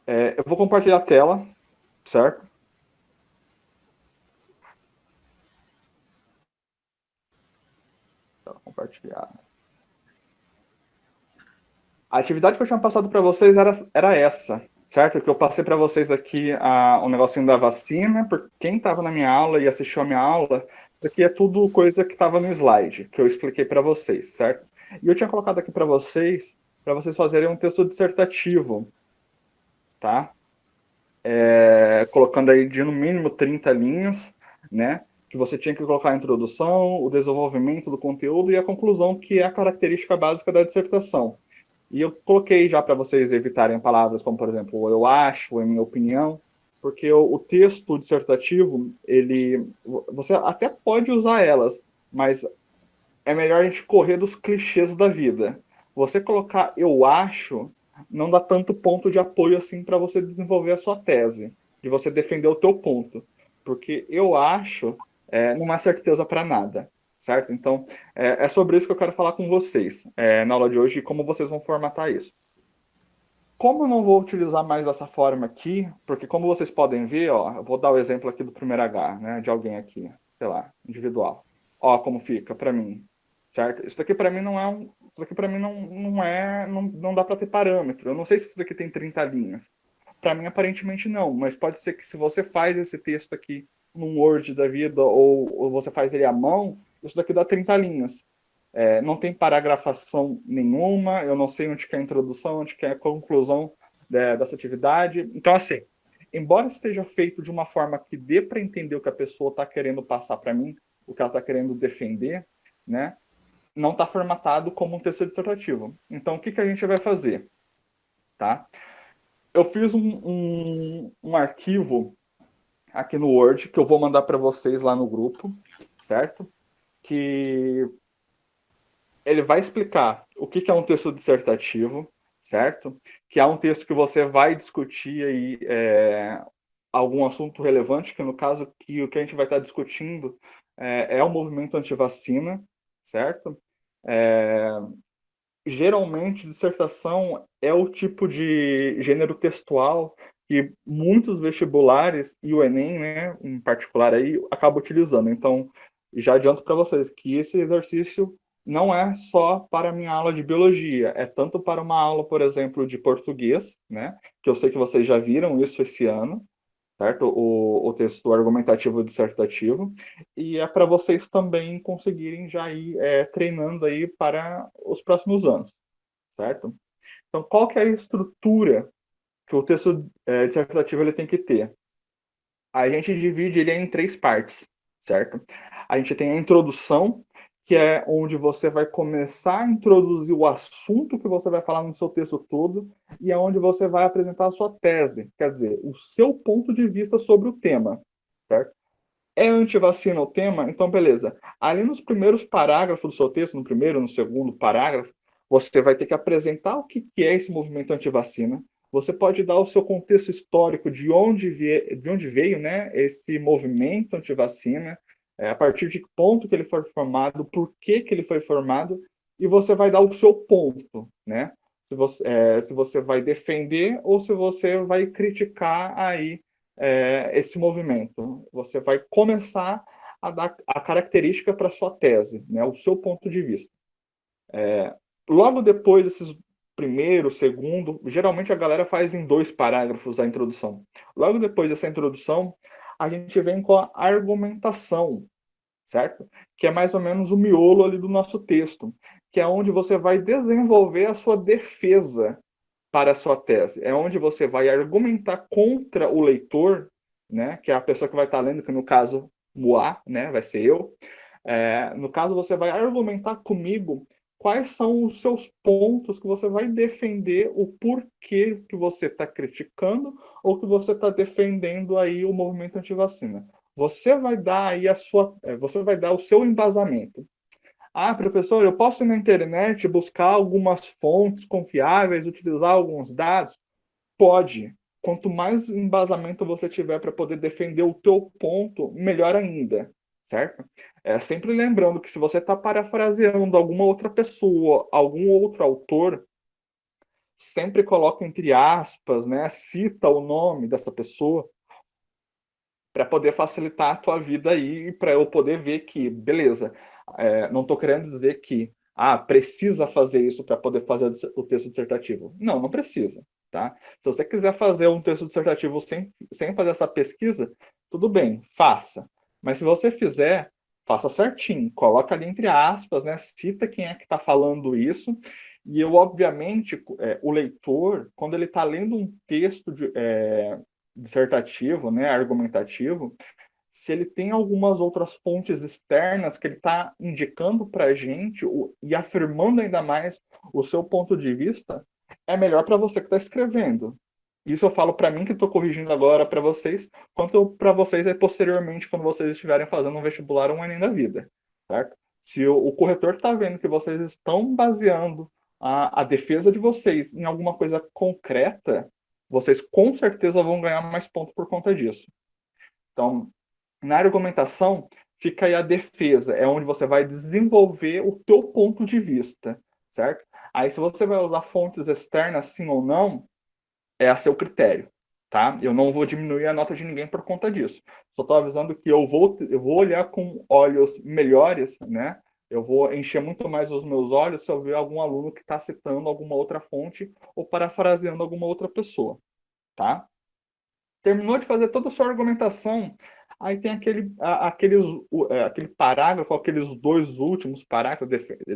Eu vou compartilhar a tela, certo? Tela compartilhada. A atividade que eu tinha passado para vocês era essa, certo? Que eu passei para vocês aqui o negocinho da vacina, por quem estava na minha aula e assistiu a minha aula, isso aqui é tudo coisa que estava no slide, que eu expliquei para vocês, certo? E eu tinha colocado aqui para vocês fazerem um texto dissertativo, tá? Colocando aí de no mínimo 30 linhas, né? Que você tinha que colocar a introdução, o desenvolvimento do conteúdo e a conclusão, que é a característica básica da dissertação. E eu coloquei já para vocês evitarem palavras como, por exemplo, eu acho, em minha opinião, porque o texto dissertativo, você até pode usar elas, mas é melhor a gente correr dos clichês da vida. Você colocar eu acho não dá tanto ponto de apoio assim para você desenvolver a sua tese, de você defender o teu ponto, porque eu acho não é certeza para nada, certo? Então é sobre isso que eu quero falar com vocês na aula de hoje e como vocês vão formatar isso. Como eu não vou utilizar mais dessa forma aqui, porque como vocês podem ver, ó, eu vou dar o exemplo aqui do primeiro H, né, de alguém aqui, sei lá, individual. Ó, como fica para mim, certo? Isso daqui para mim não é isso daqui para mim não dá para ter parâmetro. Eu não sei se isso daqui tem 30 linhas. Para mim aparentemente não, mas pode ser que se você faz esse texto aqui num Word da vida ou você faz ele à mão, isso daqui dá 30 linhas. Não tem paragrafação nenhuma, eu não sei onde que é a introdução, onde que é a conclusão dessa atividade. Então, assim, embora esteja feito de uma forma que dê para entender o que a pessoa está querendo passar para mim, o que ela está querendo defender, né, não está formatado como um texto dissertativo. Então, o que, que a gente vai fazer? Tá? Eu fiz um arquivo aqui no Word que eu vou mandar para vocês lá no grupo, certo? Que ele vai explicar o que é um texto dissertativo, certo? Que é um texto que você vai discutir aí algum assunto relevante, que no caso que o que a gente vai estar discutindo é o movimento antivacina, certo? É, geralmente, dissertação é o tipo de gênero textual que muitos vestibulares e o Enem, né, em particular aí, acaba utilizando. Então, já adianto para vocês que esse exercício não é só para a minha aula de biologia, é tanto para uma aula, por exemplo, de português, né, que eu sei que vocês já viram isso esse ano, certo? O texto argumentativo dissertativo, e é para vocês também conseguirem já ir treinando aí para os próximos anos, certo? Então, qual que é a estrutura que o texto dissertativo ele tem que ter? A gente divide ele em três partes, certo? A gente tem a introdução, que é onde você vai começar a introduzir o assunto que você vai falar no seu texto todo, e é onde você vai apresentar a sua tese, quer dizer, o seu ponto de vista sobre o tema, certo? É antivacina o tema? Então, beleza. Ali nos primeiros parágrafos do seu texto, no primeiro, no segundo parágrafo, você vai ter que apresentar o que é esse movimento antivacina. Você pode dar o seu contexto histórico de onde veio, né, esse movimento antivacina, a partir de que ponto que ele foi formado, por que ele foi formado, e você vai dar o seu ponto, né? Se você vai defender ou se você vai criticar aí esse movimento. Você vai começar a dar a característica para sua tese, né, o seu ponto de vista. Logo depois desses primeiro, segundo, geralmente a galera faz em 2 parágrafos a introdução. Logo depois dessa introdução, a gente vem com a argumentação, certo? Que é mais ou menos o miolo ali do nosso texto, que é onde você vai desenvolver a sua defesa para a sua tese. É onde você vai argumentar contra o leitor, né, que é a pessoa que vai estar lendo, que no caso, Moá, né, vai ser eu. No caso, você vai argumentar comigo quais são os seus pontos que você vai defender o porquê que você está criticando ou que você está defendendo aí o movimento antivacina. Você vai dar aí você vai dar o seu embasamento. Ah, professor, eu posso ir na internet buscar algumas fontes confiáveis, utilizar alguns dados? Pode. Quanto mais embasamento você tiver para poder defender o teu ponto, melhor ainda, certo? Sempre lembrando que se você está parafraseando alguma outra pessoa, algum outro autor, sempre coloca entre aspas, né? Cita o nome dessa pessoa para poder facilitar a tua vida aí, para eu poder ver que, beleza, não estou querendo dizer que precisa fazer isso para poder fazer o texto dissertativo. Não, não precisa, tá? Se você quiser fazer um texto dissertativo sem fazer essa pesquisa, tudo bem, faça. Mas se você fizer, faça certinho, coloca ali entre aspas, né? Cita quem é que está falando isso. E eu, obviamente, o leitor, quando ele está lendo um texto dissertativo, né, argumentativo, se ele tem algumas outras fontes externas que ele está indicando para a gente e afirmando ainda mais o seu ponto de vista, é melhor para você que está escrevendo. Isso eu falo para mim que estou corrigindo agora para vocês, quanto para vocês é posteriormente quando vocês estiverem fazendo um vestibular ou um Enem da vida, certo? Se o corretor está vendo que vocês estão baseando a defesa de vocês em alguma coisa concreta, vocês com certeza vão ganhar mais pontos por conta disso. Então, na argumentação, fica aí a defesa, é onde você vai desenvolver o teu ponto de vista, certo? Aí, se você vai usar fontes externas, sim ou não, é a seu critério, tá? Eu não vou diminuir a nota de ninguém por conta disso. Só estou avisando que eu vou olhar com olhos melhores, né? Eu vou encher muito mais os meus olhos se eu ver algum aluno que está citando alguma outra fonte ou parafraseando alguma outra pessoa, tá? Terminou de fazer toda a sua argumentação, aí tem aquele parágrafo, aqueles dois últimos parágrafos,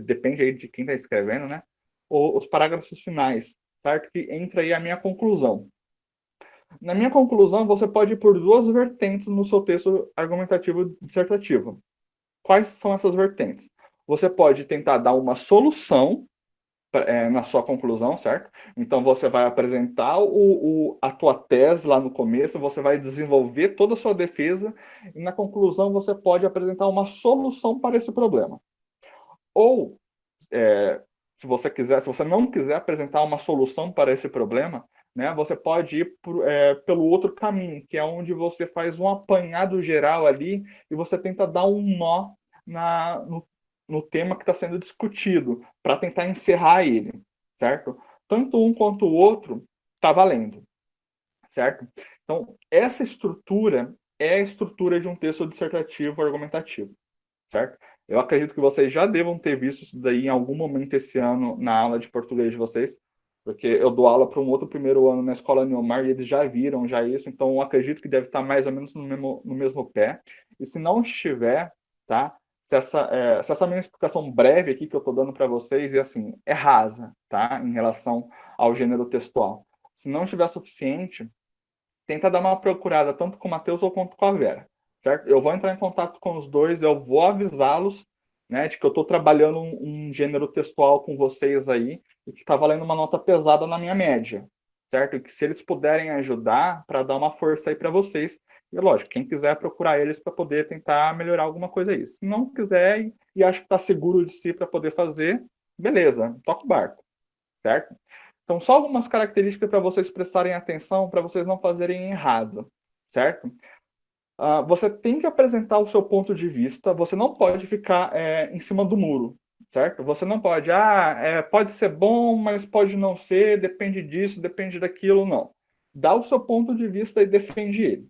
depende aí de quem está escrevendo, né? Os parágrafos finais, certo? Que entra aí a minha conclusão. Na minha conclusão, você pode ir por duas vertentes no seu texto argumentativo dissertativo. Quais são essas vertentes? Você pode tentar dar uma solução na sua conclusão, certo? Então você vai apresentar a tua tese lá no começo, você vai desenvolver toda a sua defesa e na conclusão você pode apresentar uma solução para esse problema. Ou se você não quiser apresentar uma solução para esse problema, né, você pode ir pelo outro caminho, que é onde você faz um apanhado geral ali e você tenta dar um nó no tema que está sendo discutido, para tentar encerrar ele, certo? Tanto um quanto o outro está valendo, certo? Então, essa estrutura é a estrutura de um texto dissertativo argumentativo, certo? Eu acredito que vocês já devam ter visto isso daí em algum momento esse ano na aula de português de vocês, porque eu dou aula para um outro primeiro ano na Escola Neomar e eles já viram já isso, então eu acredito que deve estar mais ou menos no mesmo pé. E se não estiver, tá? Se essa minha explicação breve aqui que eu estou dando para vocês é assim, é rasa, tá? Em relação ao gênero textual. Se não estiver suficiente, tenta dar uma procurada tanto com o Matheus ou quanto com a Vera, certo? Eu vou entrar em contato com os dois, eu vou avisá-los, né, de que eu estou trabalhando um gênero textual com vocês aí e que está valendo uma nota pesada na minha média, certo? E que se eles puderem ajudar para dar uma força aí para vocês, e lógico, quem quiser procurar eles para poder tentar melhorar alguma coisa aí. Se não quiser e acha que está seguro de si para poder fazer, beleza, toca o barco, certo? Então, só algumas características para vocês prestarem atenção, para vocês não fazerem errado, certo? Você tem que apresentar o seu ponto de vista, você não pode ficar em cima do muro, certo? Você não pode, pode ser bom, mas pode não ser, depende disso, depende daquilo, não. Dá o seu ponto de vista e defende ele,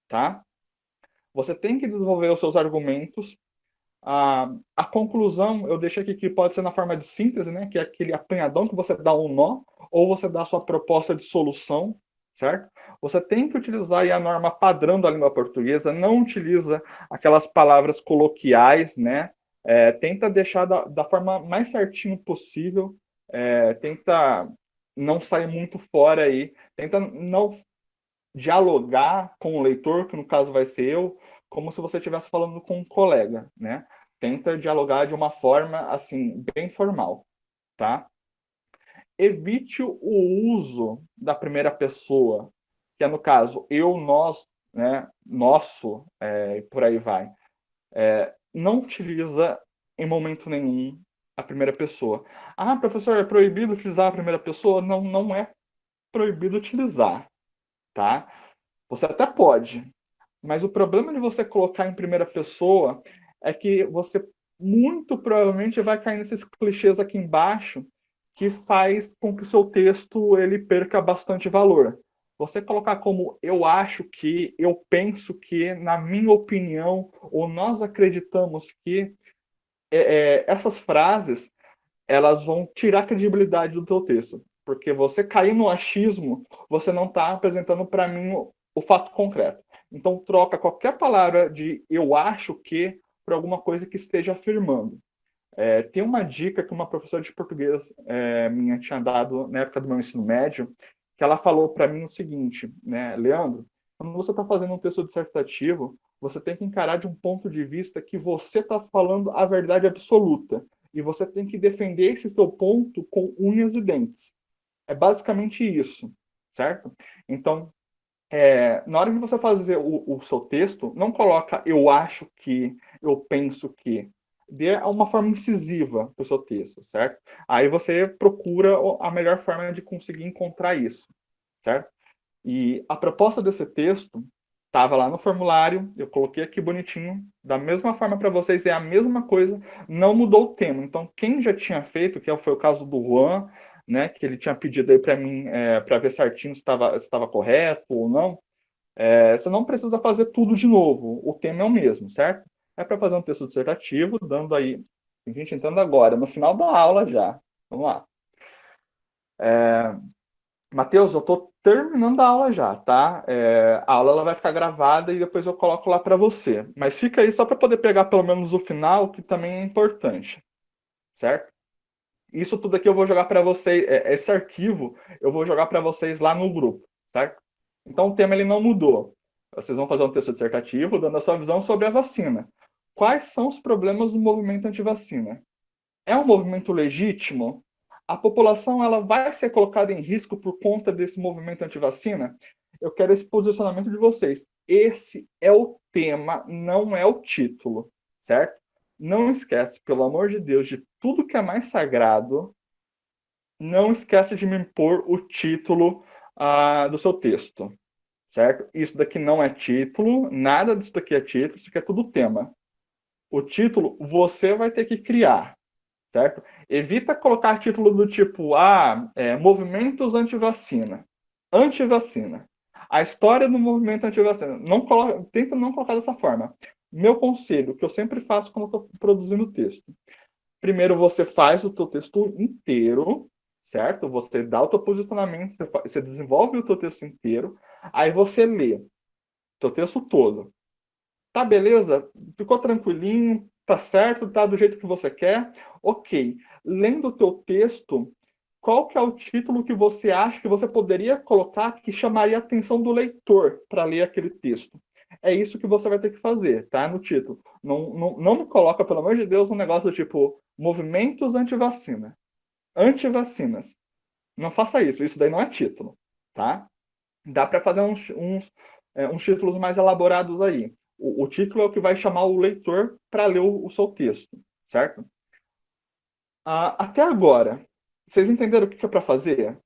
tá? Você tem que desenvolver os seus argumentos. A conclusão, eu deixei aqui que pode ser na forma de síntese, né? Que é aquele apanhadão que você dá um nó, ou você dá a sua proposta de solução, certo? Você tem que utilizar aí a norma padrão da língua portuguesa, não utiliza aquelas palavras coloquiais, né? Tenta deixar da forma mais certinho possível, tenta não sair muito fora aí, tenta não dialogar com o leitor, que no caso vai ser eu, como se você estivesse falando com um colega, né? Tenta dialogar de uma forma, assim, bem formal, tá? Evite o uso da primeira pessoa, que é, no caso, eu, nós, né? Nosso, por aí vai. Não utiliza em momento nenhum a primeira pessoa. Professor, é proibido utilizar a primeira pessoa? Não, não é proibido utilizar, tá? Você até pode, mas o problema de você colocar em primeira pessoa é que você muito provavelmente vai cair nesses clichês aqui embaixo que faz com que o seu texto ele perca bastante valor. Você colocar como eu acho que, eu penso que, na minha opinião, ou nós acreditamos que, essas frases elas vão tirar a credibilidade do teu texto. Porque você cair no achismo, você não está apresentando para mim o fato concreto. Então, troca qualquer palavra de eu acho que por alguma coisa que esteja afirmando. Tem uma dica que uma professora de português minha tinha dado na época do meu ensino médio, que ela falou para mim o seguinte, né, Leandro, quando você está fazendo um texto dissertativo, você tem que encarar de um ponto de vista que você está falando a verdade absoluta. E você tem que defender esse seu ponto com unhas e dentes. É basicamente isso, certo? Então, na hora de você fazer o seu texto, não coloca eu acho que, eu penso que. Dê uma forma incisiva para o seu texto, certo? Aí você procura a melhor forma de conseguir encontrar isso, certo? E a proposta desse texto estava lá no formulário, eu coloquei aqui bonitinho, da mesma forma para vocês, é a mesma coisa, não mudou o tema. Então, quem já tinha feito, que foi o caso do Juan, né, que ele tinha pedido aí para mim, para ver certinho se estava correto ou não, você não precisa fazer tudo de novo, o tema é o mesmo, certo? É para fazer um texto dissertativo, dando aí, a gente entrando agora, no final da aula já. Vamos lá. Matheus, eu estou terminando a aula já, tá? A aula ela vai ficar gravada e depois eu coloco lá para você. Mas fica aí só para poder pegar pelo menos o final, que também é importante, certo? Isso tudo aqui eu vou jogar para vocês, esse arquivo eu vou jogar para vocês lá no grupo, certo? Então o tema ele não mudou. Vocês vão fazer um texto dissertativo dando a sua visão sobre a vacina. Quais são os problemas do movimento anti-vacina? É um movimento legítimo? A população ela vai ser colocada em risco por conta desse movimento anti-vacina? Eu quero esse posicionamento de vocês. Esse é o tema, não é o título, certo? Não esquece, pelo amor de Deus, de tudo que é mais sagrado, não esquece de me impor o título do seu texto, certo? Isso daqui não é título, nada disso daqui é título, isso aqui é tudo tema. O título você vai ter que criar, certo? Evita colocar título do tipo, movimentos anti-vacina. Anti-vacina. A história do movimento anti-vacina. Tenta não colocar dessa forma. Meu conselho, que eu sempre faço quando eu estou produzindo texto. Primeiro você faz o teu texto inteiro, certo? Você dá o teu posicionamento, você desenvolve o teu texto inteiro, aí você lê o teu texto todo. Tá, beleza? Ficou tranquilinho? Tá certo? Tá do jeito que você quer? Ok. Lendo o teu texto, qual que é o título que você acha que você poderia colocar que chamaria a atenção do leitor para ler aquele texto? É isso que você vai ter que fazer, tá? No título. Não me coloca, pelo amor de Deus, um negócio do tipo movimentos anti-vacina. Anti-vacinas. Não faça isso. Isso daí não é título, tá? Dá para fazer uns títulos mais elaborados aí. O título é o que vai chamar o leitor para ler o seu texto, certo? Até agora, vocês entenderam o que é para fazer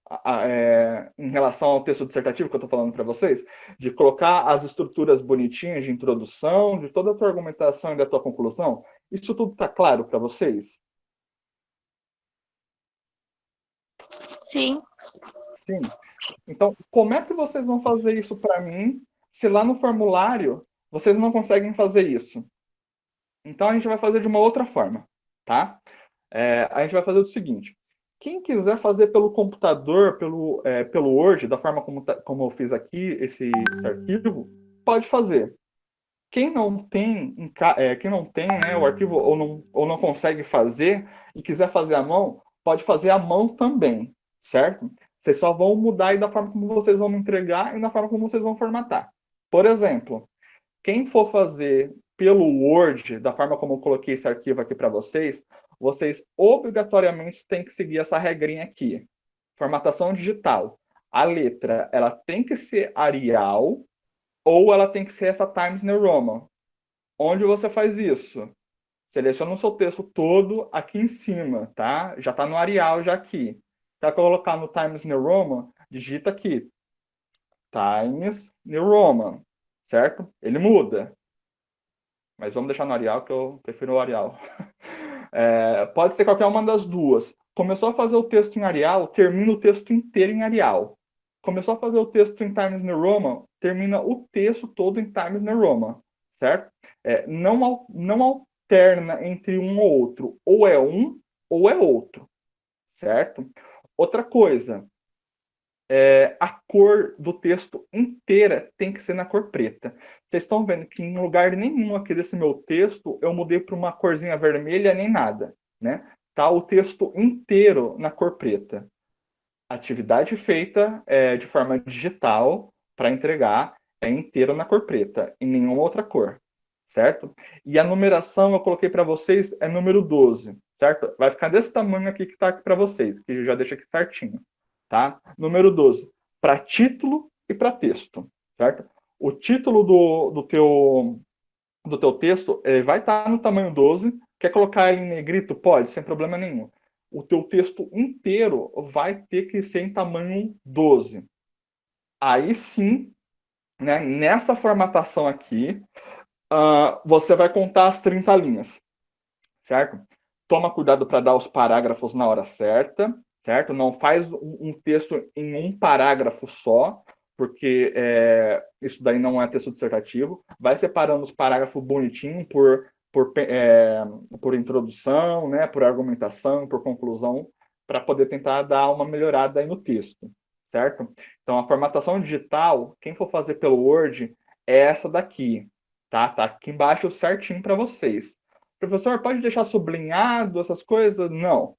em relação ao texto dissertativo que eu estou falando para vocês? De colocar as estruturas bonitinhas de introdução, de toda a tua argumentação e da tua conclusão? Isso tudo está claro para vocês? Sim. Sim. Então, como é que vocês vão fazer isso para mim se lá no formulário vocês não conseguem fazer isso? Então, a gente vai fazer de uma outra forma, tá? A gente vai fazer o seguinte. Quem quiser fazer pelo computador, pelo Word, da forma como eu fiz aqui, esse arquivo, pode fazer. Quem não tem, né, o arquivo ou não consegue fazer e quiser fazer à mão, pode fazer à mão também, certo? Vocês só vão mudar aí da forma como vocês vão me entregar e da forma como vocês vão formatar. Por exemplo, quem for fazer pelo Word, da forma como eu coloquei esse arquivo aqui para vocês, vocês obrigatoriamente têm que seguir essa regrinha aqui. Formatação digital. A letra, ela tem que ser Arial ou ela tem que ser essa Times New Roman. Onde você faz isso? Seleciona o seu texto todo aqui em cima, tá? Já está no Arial já aqui. Para colocar no Times New Roman, digita aqui Times New Roman, certo? Ele muda. Mas vamos deixar no Arial, que eu prefiro o Arial. Pode ser qualquer uma das duas. Começou a fazer o texto em Arial, termina o texto inteiro em Arial. Começou a fazer o texto em Times New Roman, termina o texto todo em Times New Roman, certo? Não alterna entre um ou outro. Ou é um ou é outro, certo? Outra coisa, a cor do texto inteira tem que ser na cor preta. Vocês estão vendo que em lugar nenhum aqui desse meu texto eu mudei para uma corzinha vermelha nem nada, né? Tá o texto inteiro na cor preta. Atividade feita de forma digital para entregar é inteiro na cor preta, em nenhuma outra cor, certo? E a numeração eu coloquei para vocês é número 12, certo? Vai ficar desse tamanho aqui que está aqui para vocês, que eu já deixo aqui certinho, tá? Número 12, para título e para texto, certo? O título do teu texto vai estar no tamanho 12. Quer colocar ele em negrito? Pode, sem problema nenhum. O teu texto inteiro vai ter que ser em tamanho 12. Aí sim, né, nessa formatação aqui, você vai contar as 30 linhas, certo? Toma cuidado para dar os parágrafos na hora certa, certo? Não faz um texto em um parágrafo só, porque isso daí não é texto dissertativo. Vai separando os parágrafos bonitinho por introdução, né, por argumentação, por conclusão, para poder tentar dar uma melhorada aí no texto, certo? Então, a formatação digital, quem for fazer pelo Word, é essa daqui, tá? Tá aqui embaixo certinho para vocês. Professor, pode deixar sublinhado essas coisas? Não.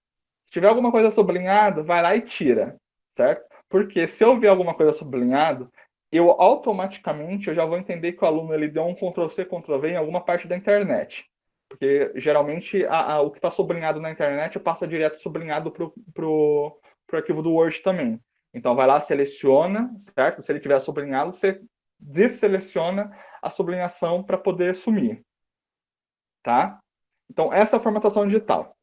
Se tiver alguma coisa sublinhada, vai lá e tira, certo? Porque se eu ver alguma coisa sublinhado, eu automaticamente já vou entender que o aluno ele deu um Ctrl+C, Ctrl+V em alguma parte da internet. Porque geralmente o que está sublinhado na internet passa direto sublinhado para o arquivo do Word também. Então vai lá, seleciona, certo? Se ele tiver sublinhado, você deseleciona a sublinhação para poder sumir. Tá? Então, essa é a formatação digital.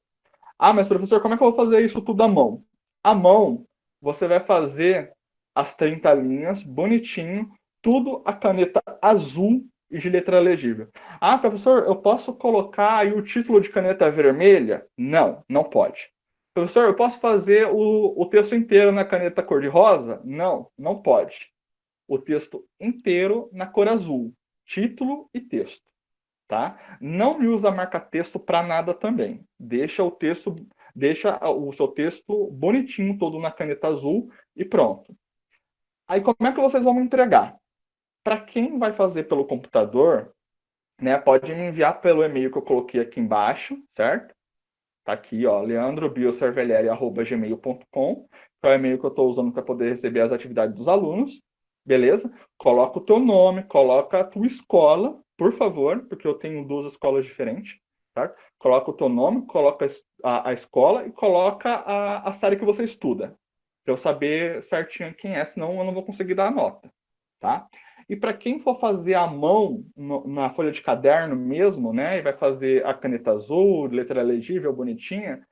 Ah, mas professor, como é que eu vou fazer isso tudo à mão? À mão, você vai fazer as 30 linhas, bonitinho, tudo a caneta azul e de letra legível. Ah, professor, eu posso colocar aí o título de caneta vermelha? Não, não pode. Professor, eu posso fazer o texto inteiro na caneta cor-de-rosa? Não, não pode. O texto inteiro na cor azul, título e texto. Tá? Não me usa marca-texto para nada também. Deixa o seu texto bonitinho, todo na caneta azul e pronto. Aí como é que vocês vão me entregar? Para quem vai fazer pelo computador, né, pode me enviar pelo e-mail que eu coloquei aqui embaixo, certo? Tá aqui, ó, leandrobiocervelleri@gmail.com, que é o e-mail que eu estou usando para poder receber as atividades dos alunos. Beleza? Coloca o teu nome, coloca a tua escola, por favor, porque eu tenho duas escolas diferentes, tá? Coloca o teu nome, coloca a escola e coloca a série que você estuda, para eu saber certinho quem é, senão eu não vou conseguir dar a nota, tá? E para quem for fazer à mão, na folha de caderno mesmo, né, e vai fazer a caneta azul, letra legível, bonitinha,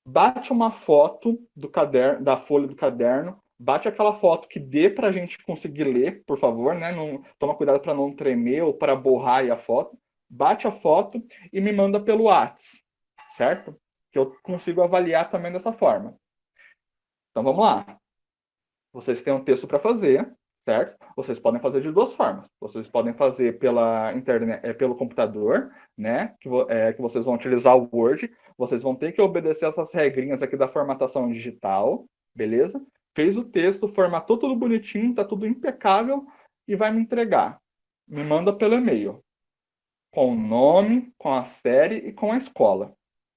bate uma foto do caderno, da folha do caderno, bate aquela foto que dê para a gente conseguir ler, por favor, né? Não, toma cuidado para não tremer ou para borrar aí a foto. Bate a foto e me manda pelo WhatsApp, certo? Que eu consigo avaliar também dessa forma. Então vamos lá. Vocês têm um texto para fazer, certo? Vocês podem fazer de duas formas. Vocês podem fazer pela internet, pelo computador, né? Que vocês vão utilizar o Word. Vocês vão ter que obedecer essas regrinhas aqui da formatação digital, beleza? Fez o texto, formatou tudo bonitinho, tá tudo impecável e vai me entregar. Me manda pelo e-mail, com o nome, com a série e com a escola,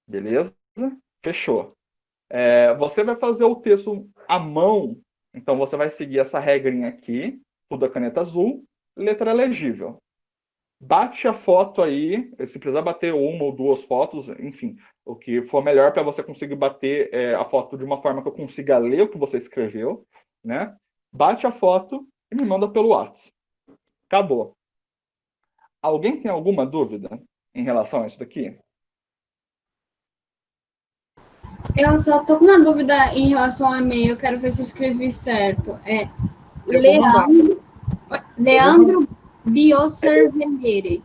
beleza? Fechou. Você vai fazer o texto à mão, então você vai seguir essa regrinha aqui, tudo a caneta azul, letra legível. Bate a foto aí, se precisar bater uma ou duas fotos, enfim, o que for melhor para você conseguir bater a foto de uma forma que eu consiga ler o que você escreveu, né? Bate a foto e me manda pelo WhatsApp. Acabou. Alguém tem alguma dúvida em relação a isso daqui? Eu só tô com uma dúvida em relação ao e-mail, eu quero ver se eu escrevi certo. Eu vou mandar. Leandro Biocervelleri.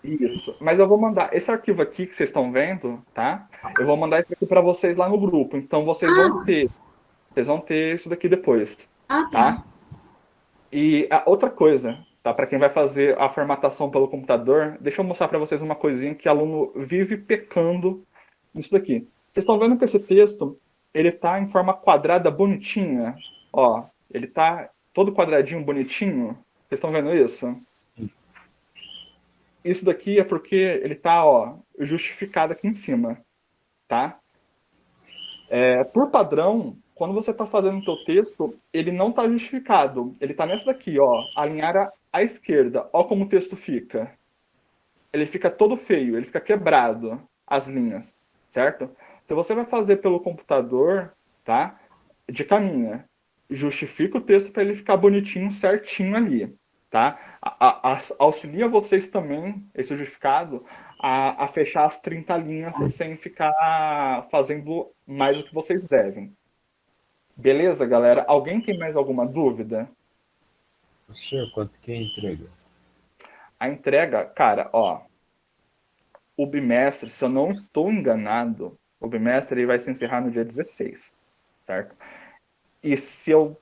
Isso, mas eu vou mandar esse arquivo aqui que vocês estão vendo, tá? Eu vou mandar isso aqui para vocês lá no grupo. Então vocês vão ter isso daqui depois, Ah, tá? tá. E a outra coisa, tá? Para quem vai fazer a formatação pelo computador, deixa eu mostrar para vocês uma coisinha que aluno vive pecando nisso daqui. Vocês estão vendo que esse texto, ele tá em forma quadrada bonitinha, ó. Ele tá todo quadradinho bonitinho. Vocês estão vendo isso? Isso daqui é porque ele tá, ó, justificado aqui em cima, tá? Por padrão, quando você está fazendo o seu texto, ele não está justificado. Ele está nessa daqui, ó, alinhar à esquerda. Ó como o texto fica. Ele fica todo feio, ele fica quebrado, as linhas, certo? Se você vai fazer pelo computador, tá? Dica minha, justifica o texto para ele ficar bonitinho, certinho ali, tá? Auxilia vocês também, esse justificado, a fechar as 30 linhas sem ficar fazendo mais do que vocês devem. Beleza, galera? Alguém tem mais alguma dúvida? Professor, quanto que é a entrega? A entrega, cara, ó, o bimestre, se eu não estou enganado, o bimestre ele vai se encerrar no dia 16, certo? E se eu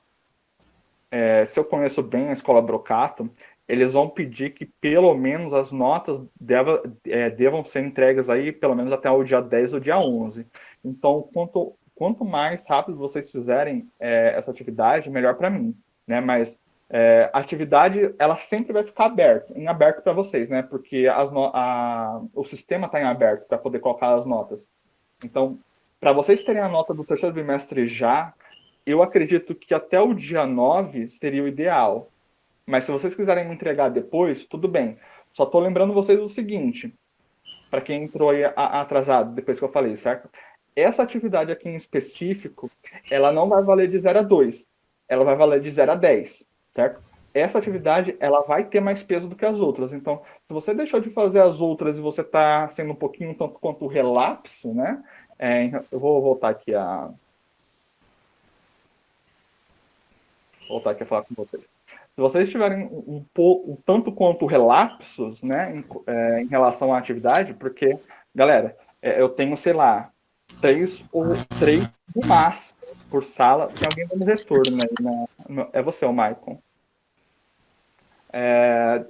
conheço bem a escola Brocato, eles vão pedir que pelo menos as notas devam ser entregues aí pelo menos até o dia 10 ou dia 11. Então, quanto mais rápido vocês fizerem essa atividade, melhor para mim, né? Mas a atividade, ela sempre vai ficar em aberto para vocês, né? Porque o sistema está em aberto para poder colocar as notas. Então, para vocês terem a nota do terceiro bimestre já, eu acredito que até o dia 9 seria o ideal. Mas se vocês quiserem me entregar depois, tudo bem. Só estou lembrando vocês o seguinte, para quem entrou aí atrasado, depois que eu falei, certo? Essa atividade aqui em específico, ela não vai valer de 0 a 2. Ela vai valer de 0 a 10, certo? Essa atividade, ela vai ter mais peso do que as outras. Então, se você deixou de fazer as outras e você está sendo um pouquinho tanto quanto relapso, né? Eu vou voltar aqui a falar com vocês. Se vocês tiverem um tanto quanto relapsos, né, em relação à atividade, porque, galera, eu tenho, sei lá, 3 no máximo por sala. Tem alguém dando retorno aí, é você, o Maicon.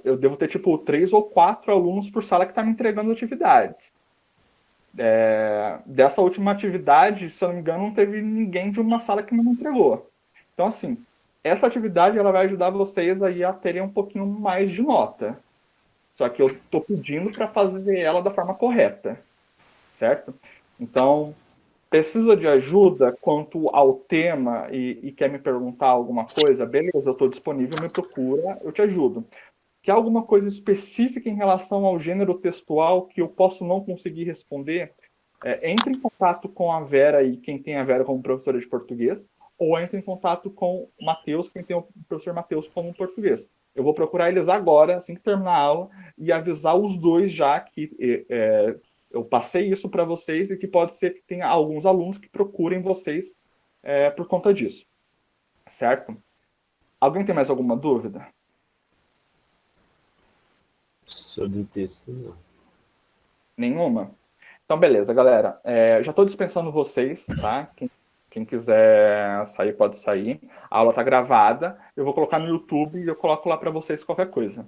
Eu devo ter, tipo, 3 ou 4 alunos por sala que estão me entregando atividades. Dessa última atividade, se eu não me engano, não teve ninguém de uma sala que não me entregou. Então, assim, essa atividade ela vai ajudar vocês aí a terem um pouquinho mais de nota. Só que eu estou pedindo para fazer ela da forma correta, certo? Então, precisa de ajuda quanto ao tema e quer me perguntar alguma coisa? Beleza, eu estou disponível, me procura, eu te ajudo. Quer alguma coisa específica em relação ao gênero textual que eu posso não conseguir responder? Entre em contato com a Vera e quem tem a Vera como professora de português, ou entre em contato com o Matheus, quem tem o professor Matheus como português. Eu vou procurar eles agora, assim que terminar a aula, e avisar os dois já que eu passei isso para vocês e que pode ser que tenha alguns alunos que procurem vocês por conta disso. Certo? Alguém tem mais alguma dúvida? Sobre o texto, não. Nenhuma? Então, beleza, galera. Já estou dispensando vocês, tá? Quem quiser sair, pode sair. A aula está gravada. Eu vou colocar no YouTube e eu coloco lá para vocês qualquer coisa.